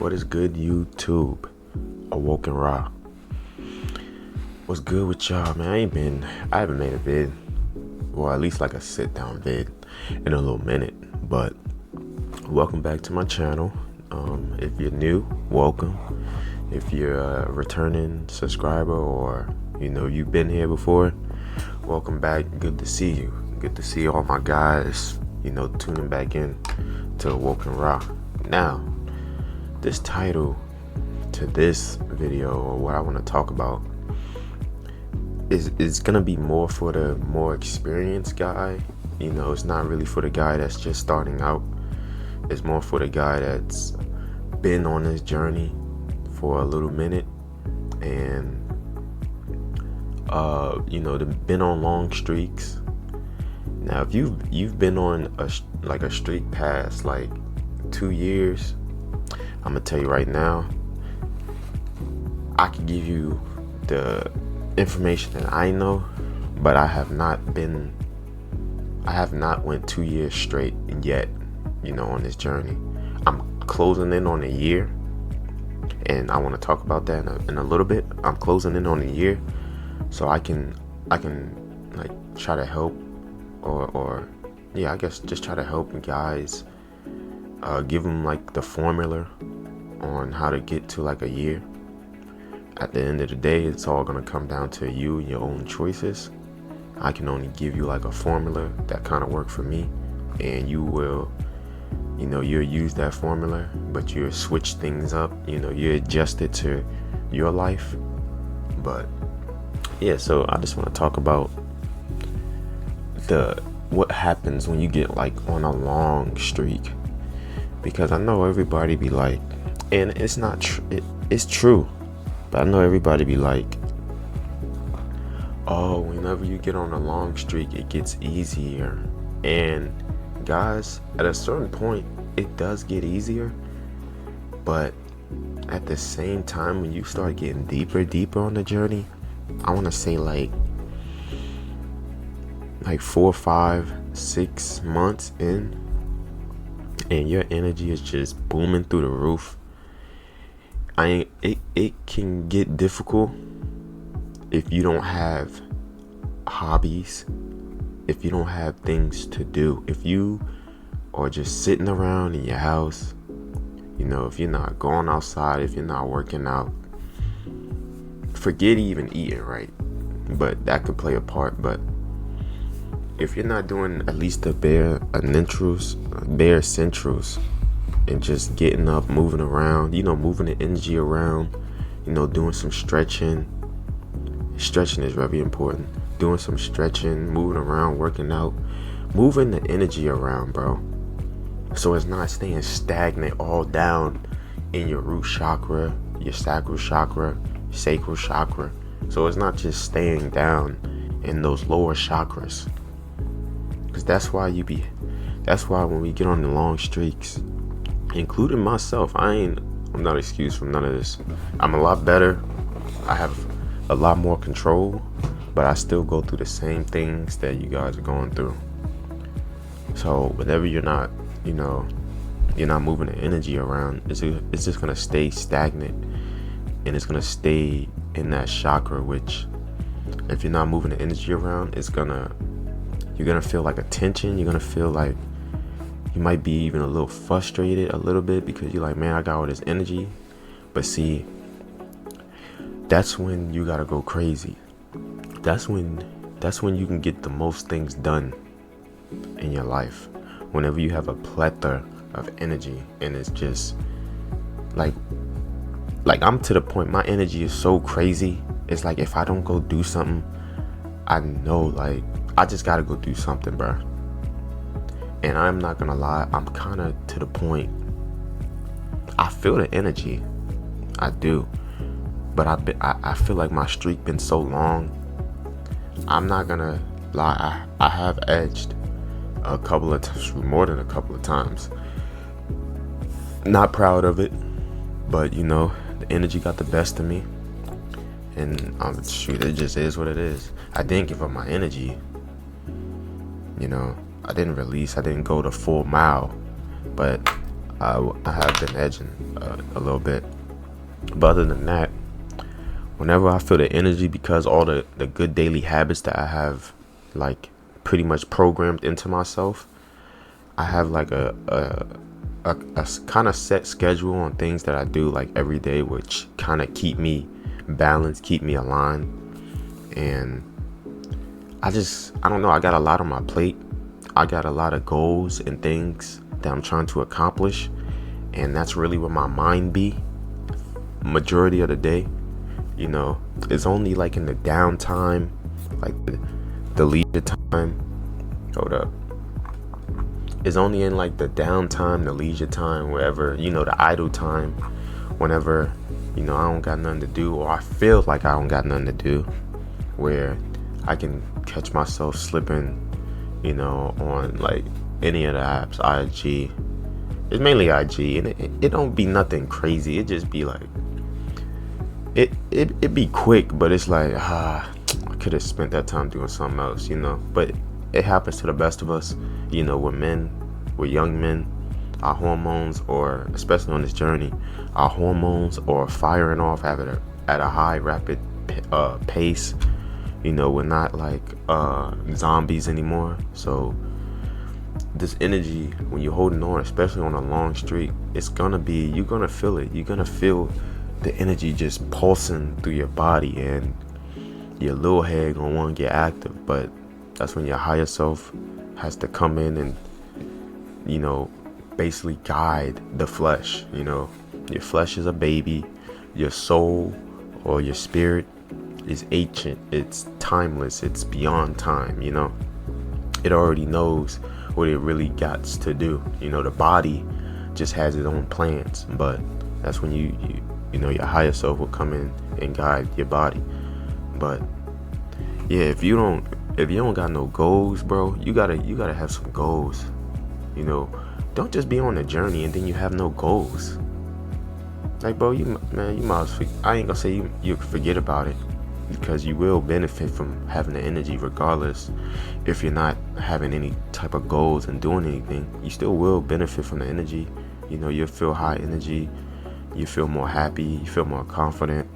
What is good, YouTube? Awoken Raw. What's good with y'all, man? I haven't made a vid, or at least like a sit down vid, in a little minute. But welcome back to my channel. If you're new, welcome. If you're a returning subscriber, or you've been here before, welcome back. Good to see you. Good to see all my guys, tuning back in to Awoken Raw. Now, this title to this video, or what I want to talk about, is gonna be more for the more experienced guy. It's not really for the guy that's just starting out. It's more for the guy that's been on this journey for a little minute, and been on long streaks. Now, if you've been on a streak past like 2 years, I'm gonna tell you right now, I can give you the information that I know, but I have not went 2 years straight yet, on this journey. I'm closing in on a year, and I want to talk about that in a little bit. I'm closing in on a year, so I can like try to help, or I guess just try to help guys, give them like the formula on how to get to like a year. At the end of the day, it's all gonna come down to you and your own choices. I can only give you like a formula that kind of worked for me, and you will, you'll use that formula, but you'll switch things up, you adjust it to your life. But yeah, so I just want to talk about what happens when you get like on a long streak, because I know everybody be like, and it's not it's true, but I know everybody be like, oh, whenever you get on a long streak, it gets easier. And guys, at a certain point, it does get easier, but at the same time, when you start getting deeper on the journey, I want to say like 4, 5, 6 months in, and your energy is just booming through the roof. It can get difficult if you don't have hobbies, if you don't have things to do, if you are just sitting around in your house, if you're not going outside, if you're not working out, forget even eating right, but that could play a part. But if you're not doing at least the bare essentials, and just getting up, moving around, moving the energy around, doing some stretching. Stretching is very important. Doing some stretching, moving around, working out, moving the energy around, bro. So it's not staying stagnant all down in your root chakra, your sacral chakra, sacral chakra. So it's not just staying down in those lower chakras. Because that's why when we get on the long streaks, including myself, I'm not excused from none of this. I'm a lot better. I have a lot more control, but I still go through the same things that you guys are going through. So whenever you're not moving the energy around, it's just gonna stay stagnant, and it's gonna stay in that chakra, which, if you're not moving the energy around, you're gonna feel like a tension. You're gonna feel like you might be even a little frustrated a little bit, because you're like, man, I got all this energy. But see, that's when you gotta go crazy. That's when you can get the most things done in your life. Whenever you have a plethora of energy, and it's just like I'm to the point, my energy is so crazy. It's like, if I don't go do something, I know, like, I just gotta go do something, bro. And I'm not gonna lie, I'm kind of to the point, I feel the energy, I do, but I feel like my streak been so long. I'm not gonna lie, I have edged a couple of times, more than a couple of times. Not proud of it, but the energy got the best of me, and it just is what it is. I didn't give up my energy, I didn't release, I didn't go the full mile, but I have been edging a little bit. But other than that, whenever I feel the energy, because all the good daily habits that I have like pretty much programmed into myself, I have like a kind of set schedule on things that I do like every day, which kind of keep me balanced, keep me aligned. And I don't know, I got a lot on my plate. I got a lot of goals and things that I'm trying to accomplish, and that's really where my mind be majority of the day. It's only like in the downtime, like the leisure time. Hold up. It's only in like the downtime, the leisure time, wherever, the idle time, whenever, I don't got nothing to do, or I feel like I don't got nothing to do, where I can catch myself slipping, on like any of the apps, IG. It's mainly IG, and it don't be nothing crazy. It just be like, it be quick, but it's like, I could have spent that time doing something else, but it happens to the best of us. We're men, we're young men. Our hormones, or especially on this journey, our hormones are firing off at a high, rapid pace. We're not like zombies anymore. So this energy, when you're holding on, especially on a long streak, you're gonna feel it. You're gonna feel the energy just pulsing through your body, and your little head gonna want to get active. But that's when your higher self has to come in and basically guide the flesh. Your flesh is a baby. Your soul or your spirit is ancient. It's timeless. It's beyond time. It already knows what it really got to do. The body just has its own plans, but that's when your higher self will come in and guide your body. But yeah, if you don't got no goals, bro, you gotta have some goals. Don't just be on a journey and then you have no goals. Like, bro, you might as well, I ain't gonna say you forget about it, because you will benefit from having the energy regardless. If you're not having any type of goals and doing anything, you still will benefit from the energy. You'll feel high energy, you feel more happy, you feel more confident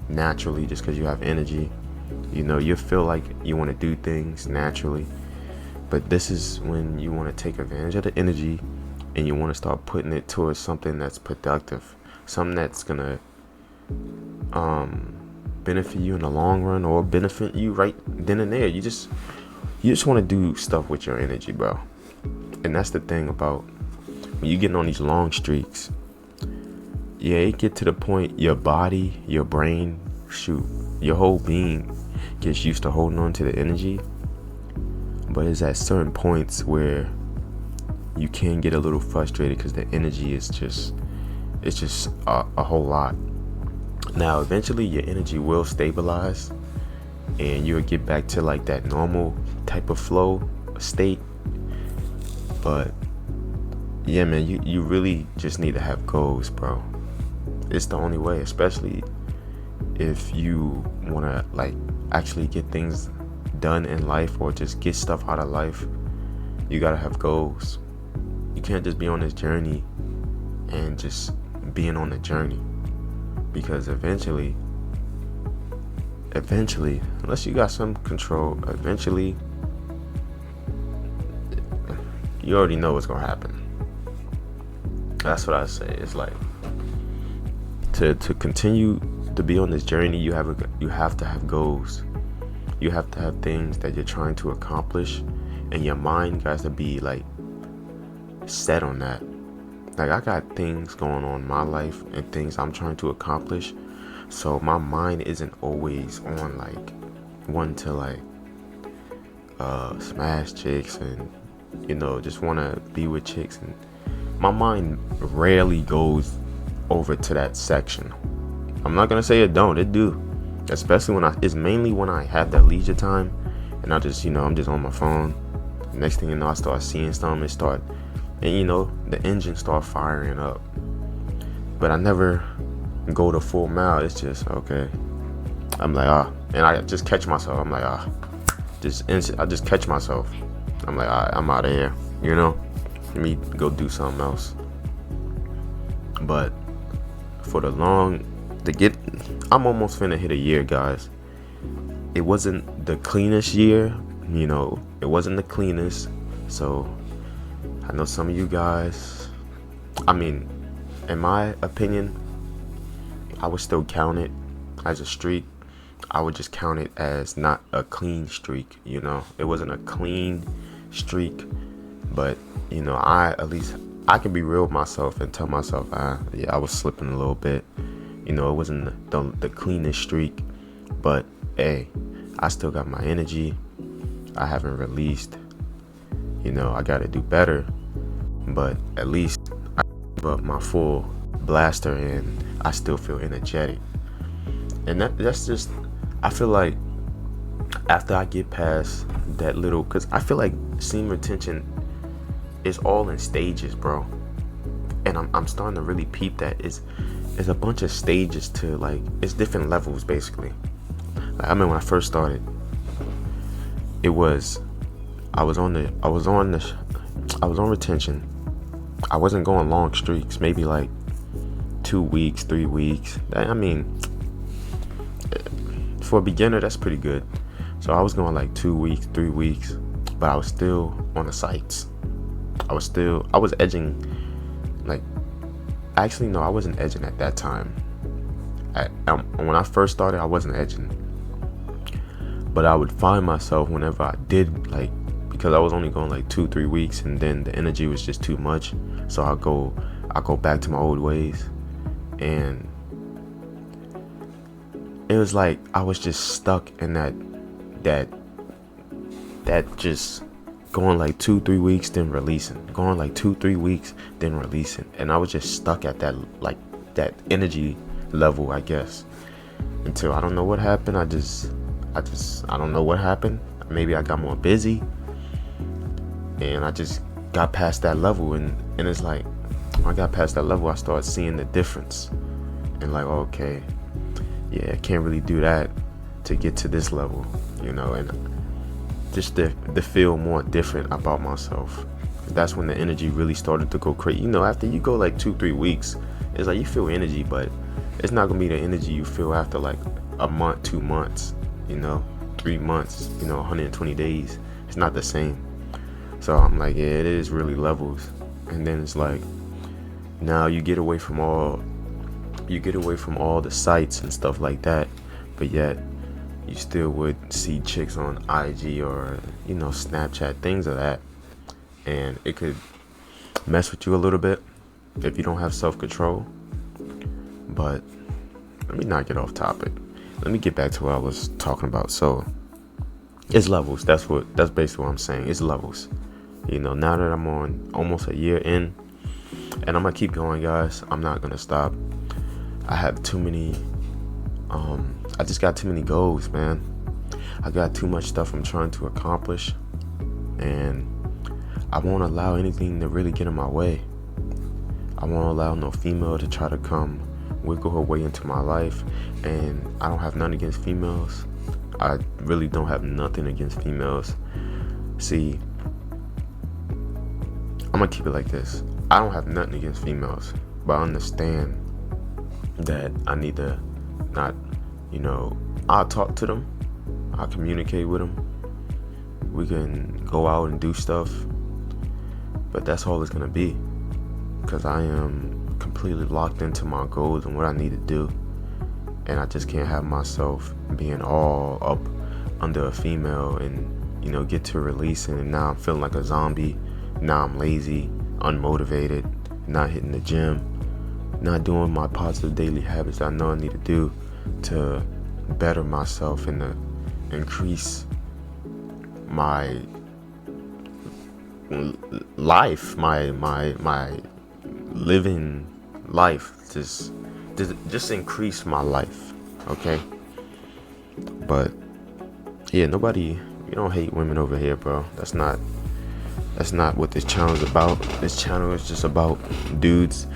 naturally, just because you have energy. You feel like you want to do things naturally. But this is when you want to take advantage of the energy, and you want to start putting it towards something that's productive, something that's gonna benefit you in the long run, or benefit you right then and there. You just want to do stuff with your energy, bro. And that's the thing about when you getting on these long streaks. Yeah, it get to the point your body, your brain, your whole being gets used to holding on to the energy. But it's at certain points where you can get a little frustrated, because the energy is just a whole lot. Now eventually your energy will stabilize, and you'll get back to like that normal type of flow state. But yeah, man, you really just need to have goals, bro. It's the only way, especially if you want to like actually get things done in life, or just get stuff out of life. You gotta have goals. You can't just be on this journey and just being on the journey, because eventually, unless you got some control, eventually you already know what's gonna happen. That's what I say. It's like, to continue to be on this journey, you have to have goals. You have to have things that you're trying to accomplish, and your mind has to be like set on that. Like, I got things going on in my life and things I'm trying to accomplish, so my mind isn't always on like one to like smash chicks and just want to be with chicks, and my mind rarely goes over to that section. I'm not gonna say it don't, it do, especially it's mainly when I have that leisure time, and I just I'm just on my phone. Next thing you know, I start seeing something, and the engine start firing up. But I never go the full mile. It's just okay. I'm like, and I just catch myself. I'm like, I just catch myself. I'm like, I'm out of here. Let me go do something else. But for the long to get, I'm almost finna hit a year, guys. It wasn't the cleanest year, it wasn't the cleanest. So I know some of you guys, I mean, in my opinion, I would still count it as a streak. I would just count it as not a clean streak. It wasn't a clean streak, but I can be real with myself and tell myself, I was slipping a little bit. It wasn't the cleanest streak, but hey, I still got my energy. I haven't released. I gotta do better, but at least I gave up my full blaster and I still feel energetic. And that's just, I feel like after I get past that little, because I feel like semen retention is all in stages, bro. And I'm starting to really peep that it's a bunch of stages to, like, it's different levels basically. Like, I remember when I first started, it was I was on retention. I wasn't going long streaks, maybe like 2 weeks, 3 weeks. I mean, for a beginner, that's pretty good. So I was going like 2 weeks, 3 weeks, but I was still on the sites. I was edging, like, actually, no, I wasn't edging at that time. When I first started, I wasn't edging. But I would find myself whenever I did, like, because I was only going like 2-3 weeks, and then the energy was just too much. So I go back to my old ways, and it was like I was just stuck in that just going like 2-3 weeks, then releasing, going like 2-3 weeks, then releasing, and I was just stuck at that, like, that energy level, I guess, until I don't know what happened. I don't know what happened. Maybe I got more busy, and I just got past that level, and it's like, when I got past that level, I started seeing the difference, and like, okay, yeah, I can't really do that to get to this level, and just to feel more different about myself. That's when the energy really started to go crazy. After you go like 2-3 weeks, it's like you feel energy, but it's not gonna be the energy you feel after like a month, 2 months, 3 months, 120 days. It's not the same. So I'm like, yeah, it is really levels. And then it's like, now you get away from all the sites and stuff like that, but yet you still would see chicks on IG or Snapchat, things of that, and it could mess with you a little bit if you don't have self-control. But let me not get off topic. Let me get back to what I was talking about. So it's levels. That's basically what I'm saying. It's levels. Now that I'm on almost a year in, and I'm gonna keep going, guys. I'm not gonna stop. I have too many I just got too many goals, man. I got too much stuff I'm trying to accomplish, and I won't allow anything to really get in my way. I won't allow no female to try to come wiggle her way into my life, and I don't have nothing against females. I really don't have nothing against females. See, I'm gonna keep it like this. I don't have nothing against females, but I understand that I need to not, I'll talk to them, I'll communicate with them, we can go out and do stuff, but that's all it's gonna be, because I am completely locked into my goals and what I need to do, and I just can't have myself being all up under a female and get to releasing, and now I'm feeling like a zombie. Now I'm lazy, unmotivated, not hitting the gym, not doing my positive daily habits I know I need to do to better myself and to increase my life, my living life, just increase my life, okay? But yeah, we don't hate women over here, bro. That's not what this channel is about. This channel is just about dudes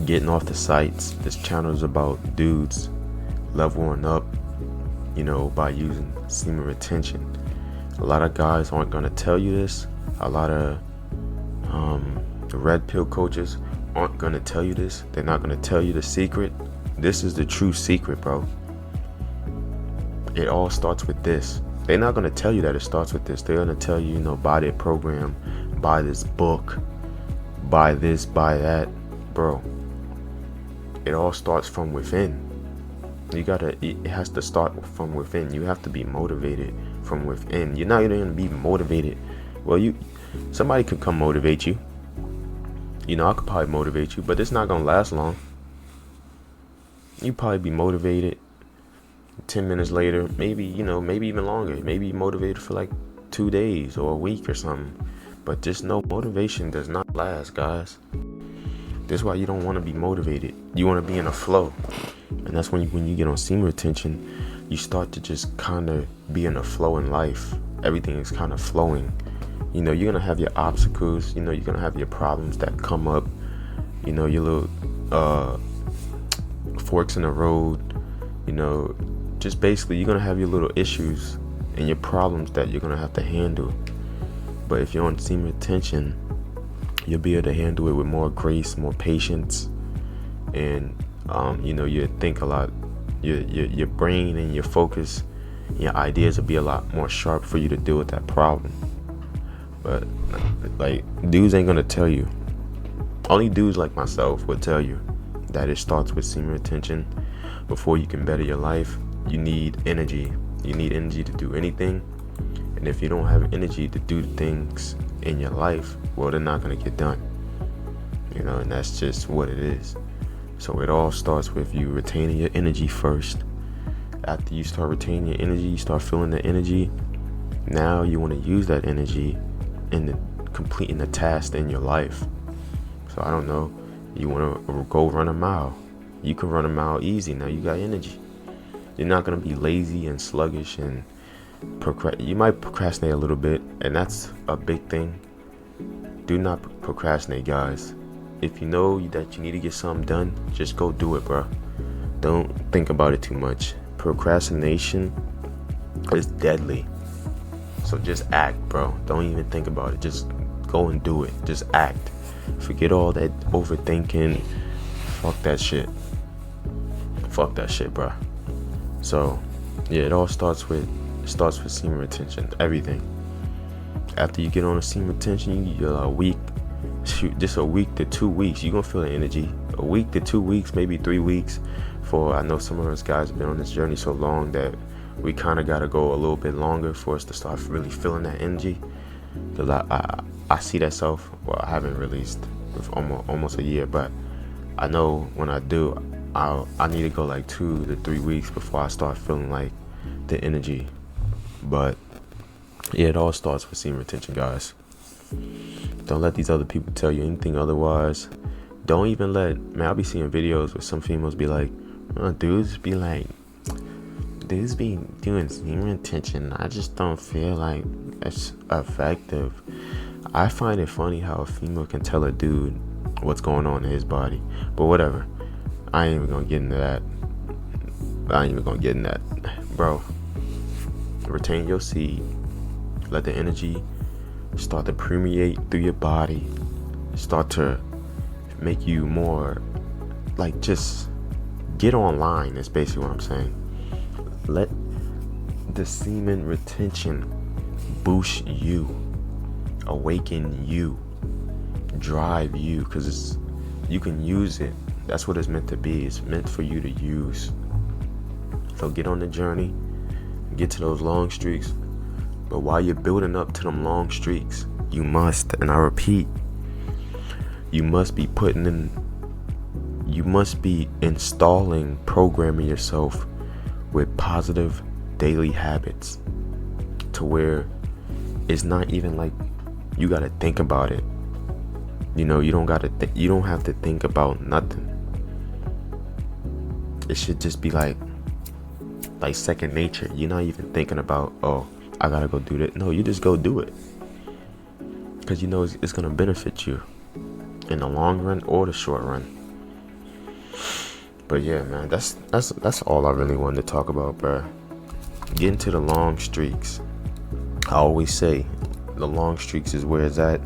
getting off the sites. This channel is about dudes leveling up, by using semen retention. A lot of guys aren't gonna tell you this. A lot of the red pill coaches aren't gonna tell you this. They're not gonna tell you the secret. This is the true secret, bro. It all starts with this. They're not gonna tell you that it starts with this. They're gonna tell you, buy their program, buy this book, buy this, buy that. Bro, it all starts from within. It has to start from within. You have to be motivated from within. You're not gonna be motivated. Well, somebody could come motivate you. I could probably motivate you, but it's not gonna last long. You probably be motivated 10 minutes later, maybe even longer. Maybe motivated for like 2 days or a week or something. But just know motivation does not last, guys. That's why you don't want to be motivated. You want to be in a flow. And that's when you get on semen retention, you start to just kind of be in a flow in life. Everything is kind of flowing. You're going to have your obstacles. You're going to have your problems that come up. Your little forks in the road. Just basically you're going to have your little issues and your problems that you're going to have to handle. But if you're on semen retention, you'll be able to handle it with more grace, more patience, and you think a lot. Your brain and your focus, your ideas will be a lot more sharp for you to deal with that problem. But like, dudes ain't gonna tell you. Only dudes like myself will tell you that it starts with semen retention. Before you can better your life, you need energy. You need energy to do anything. And if you don't have energy to do things in your life, well, they're not going to get done. And that's just what it is. So it all starts with you retaining your energy first. After you start retaining your energy, you start feeling the energy. Now you want to use that energy in completing the task in your life. So I don't know, you want to go run a mile. You can run a mile easy. Now you got energy. You're not going to be lazy and sluggish and you might procrastinate a little bit, and that's a big thing. Do not procrastinate, guys. If you know that you need to get something done, just go do it, bro. Don't think about it too much. Procrastination is deadly. So just act, bro. Don't even think about it. Just go and do it. Just act. Forget all that overthinking. Fuck that shit. Fuck that shit, bro. So yeah, it all starts with semen retention. Everything. After you get on a semen retention, you're a week. Just a week to 2 weeks, you're gonna feel the energy. A week to 2 weeks, maybe 3 weeks. I know some of us guys have been on this journey so long that we kind of gotta go a little bit longer for us to start really feeling that energy. Cause I see that self. Well, I haven't released for almost a year, but I know when I do, I need to go like 2 to 3 weeks before I start feeling like the energy. But yeah, it all starts with semen retention, guys. Don't let these other people tell you anything otherwise. Don't even I'll be seeing videos where some females be like, dudes be doing semen retention. I just don't feel like it's effective. I find it funny how a female can tell a dude what's going on in his body. But whatever. I ain't even gonna get into that. Bro, retain your seed. Let the energy start to permeate through your body. Start to make you more like, just get online. That's basically what I'm saying. Let the semen retention boost you, awaken you, drive you, because you can use it. That's what it's meant to be. It's meant for you to use. So get on the journey, get to those long streaks. But while you're building up to them long streaks, you must, and I repeat, you must be installing, programming yourself with positive daily habits, to where it's not even like you gotta think about it. You don't have to think about nothing. It should just be like second nature. You're not even thinking about, oh, I gotta go do that. No, you just go do it, because it's gonna benefit you in the long run or the short run. But yeah, man, that's all I really wanted to talk about, bro. Get into the long streaks. I always say the long streaks is where it's at.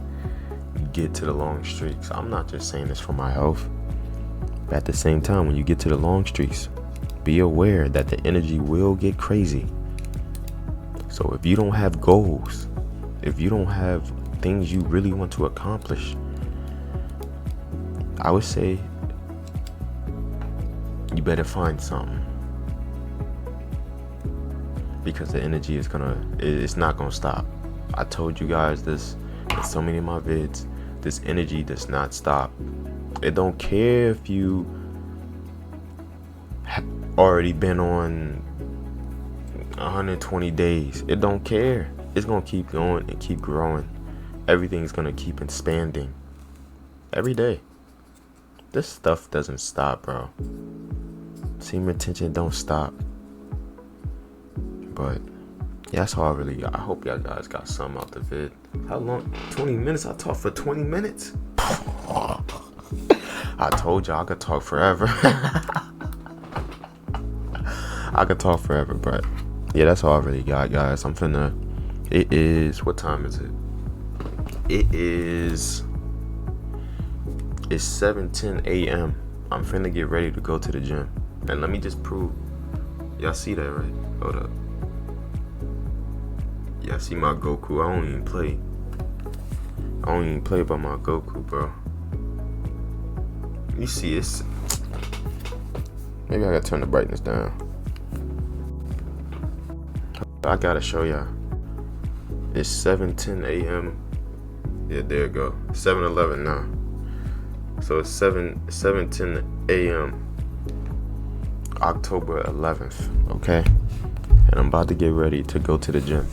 get to the long streaks, I'm not just saying this for my health, but at the same time, when you get to the long streaks, be aware that the energy will get crazy. So if you don't have goals, if you don't have things you really want to accomplish, I would say you better find something, because the energy is it's not gonna stop. I told you guys this in so many of my vids. This energy does not stop. It don't care if you already been on 120 days. It don't care. It's gonna keep going and keep growing. Everything's gonna keep expanding every day. This stuff doesn't stop, bro. Semen retention don't stop. But yeah, that's all I really got. I hope y'all guys got something out the vid. How long? 20 minutes? I talked for 20 minutes? I told y'all I could talk forever. I could talk forever, but yeah, that's all I really got, guys. It is, what time is it? It's 7:10 a.m. I'm finna get ready to go to the gym. And let me just prove, y'all see that, right? Hold up. Yeah, see my Goku. I don't even play by my Goku, bro. You see, it's, maybe I gotta turn the brightness down. I gotta show y'all. It's 7:10 a.m. Yeah, there you go. 7:11 now. So it's 7:10 a.m. October 11th. Okay, and I'm about to get ready to go to the gym.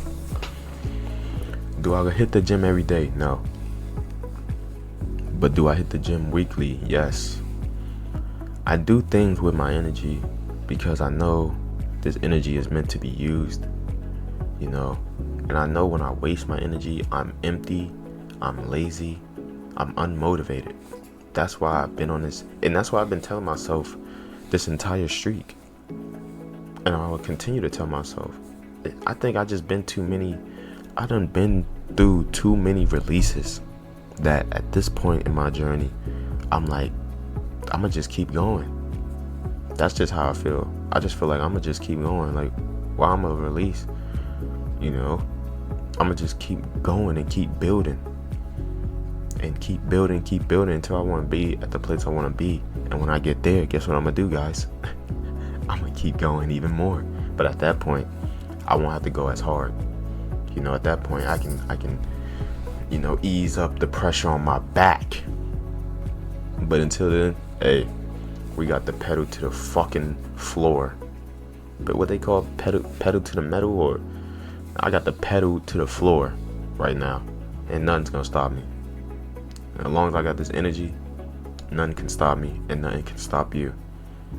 Do I hit the gym every day? No. But do I hit the gym weekly? Yes. I do things with my energy because I know this energy is meant to be used, you know. And I know when I waste my energy, I'm empty, I'm lazy, I'm unmotivated. That's why I've been on this, and that's why I've been telling myself this entire streak. And I will continue to tell myself. I think I done been through too many releases that at this point in my journey, I'm like, I'ma just keep going. That's just how I feel. I just feel like I'ma just keep going. Like, why I'ma release? You know, I'ma just keep going and keep building. And keep building until I want to be at the place I want to be. And when I get there, guess what I'm going to do, guys? I'm going to keep going even more. But at that point, I won't have to go as hard. You know, at that point, I can, you know, ease up the pressure on my back. But until then, hey, we got the pedal to the fucking floor. But what they call pedal to the metal, or I got the pedal to the floor right now. And nothing's going to stop me. As long as I got this energy, nothing can stop me, and nothing can stop you.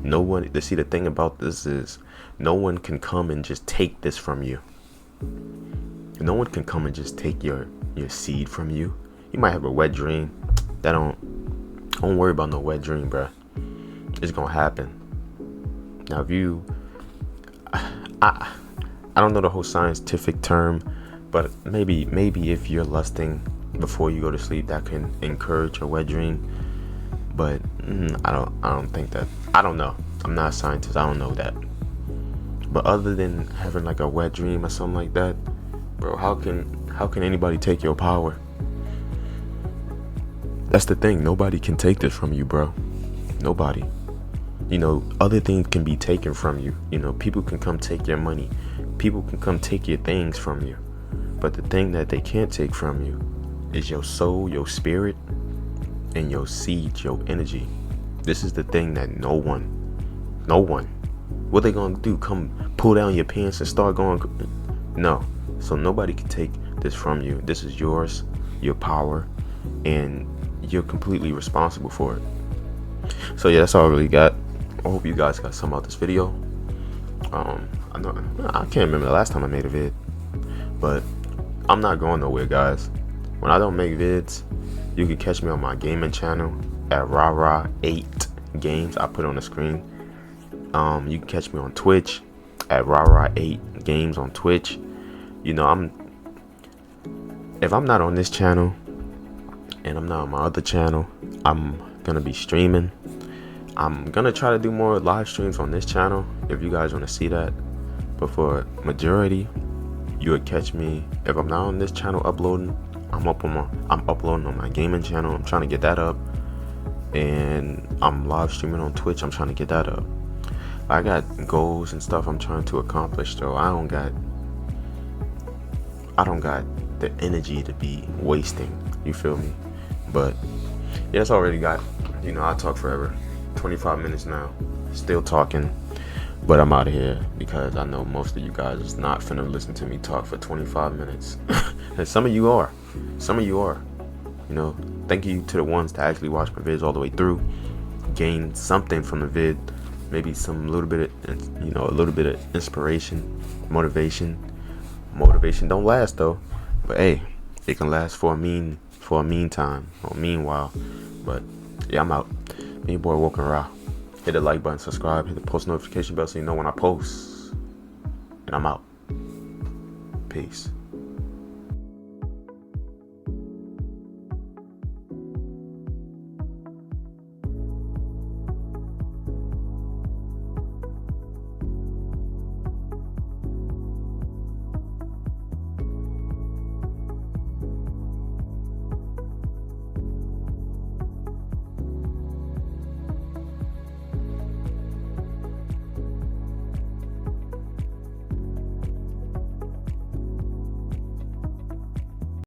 No one, see, the thing about this is, no one can come and just take this from you. No one can come and just take your seed from you. You might have a wet dream. Don't worry about no wet dream, bruh. It's gonna happen. Now, if you, I don't know the whole scientific term, but maybe if you're lusting before you go to sleep, that can encourage a wet dream. But I don't think that. I don't know. I'm not a scientist. I don't know that. But other than having like a wet dream or something like that, bro, how can anybody take your power? That's the thing. Nobody can take this from you, bro. Nobody. You know, other things can be taken from you. You know, people can come take your money. People can come take your things from you. But the thing that they can't take from you is your soul, your spirit, and your seed, your energy. This is the thing that no one, what they gonna do? Come pull down your pants and start going? No. So nobody can take this from you. This is yours, your power, and you're completely responsible for it. So yeah, that's all I really got. I hope you guys got some out this video. I can't remember the last time I made a vid, but I'm not going nowhere, guys. When I don't make vids, you can catch me on my gaming channel at Rah8 Games. I put it on the screen. You can catch me on Twitch at Rah8 Games on Twitch. You know, if I'm not on this channel, and I'm not on my other channel. I'm gonna be streaming. I'm gonna try to do more live streams on this channel if you guys want to see that. But for majority, you would catch me if I'm not on this channel uploading. I'm uploading on my gaming channel. I'm trying to get that up, and I'm live streaming on Twitch. I'm trying to get that up. I got goals and stuff I'm trying to accomplish, though. I don't got the energy to be wasting. You feel me? But yeah, it's already got, I talk forever. 25 minutes now, still talking. But I'm out of here because I know most of you guys is not finna listen to me talk for 25 minutes. And some of you are. Thank you to the ones that actually watch my vids all the way through, gain something from the vid, maybe a little bit of inspiration, motivation. Motivation don't last though, but hey, it can last for a meantime or meanwhile. But yeah, I'm out. Me your boy Woken Raw. Hit the like button, subscribe, hit the post notification bell so you know when I post. And I'm out. Peace.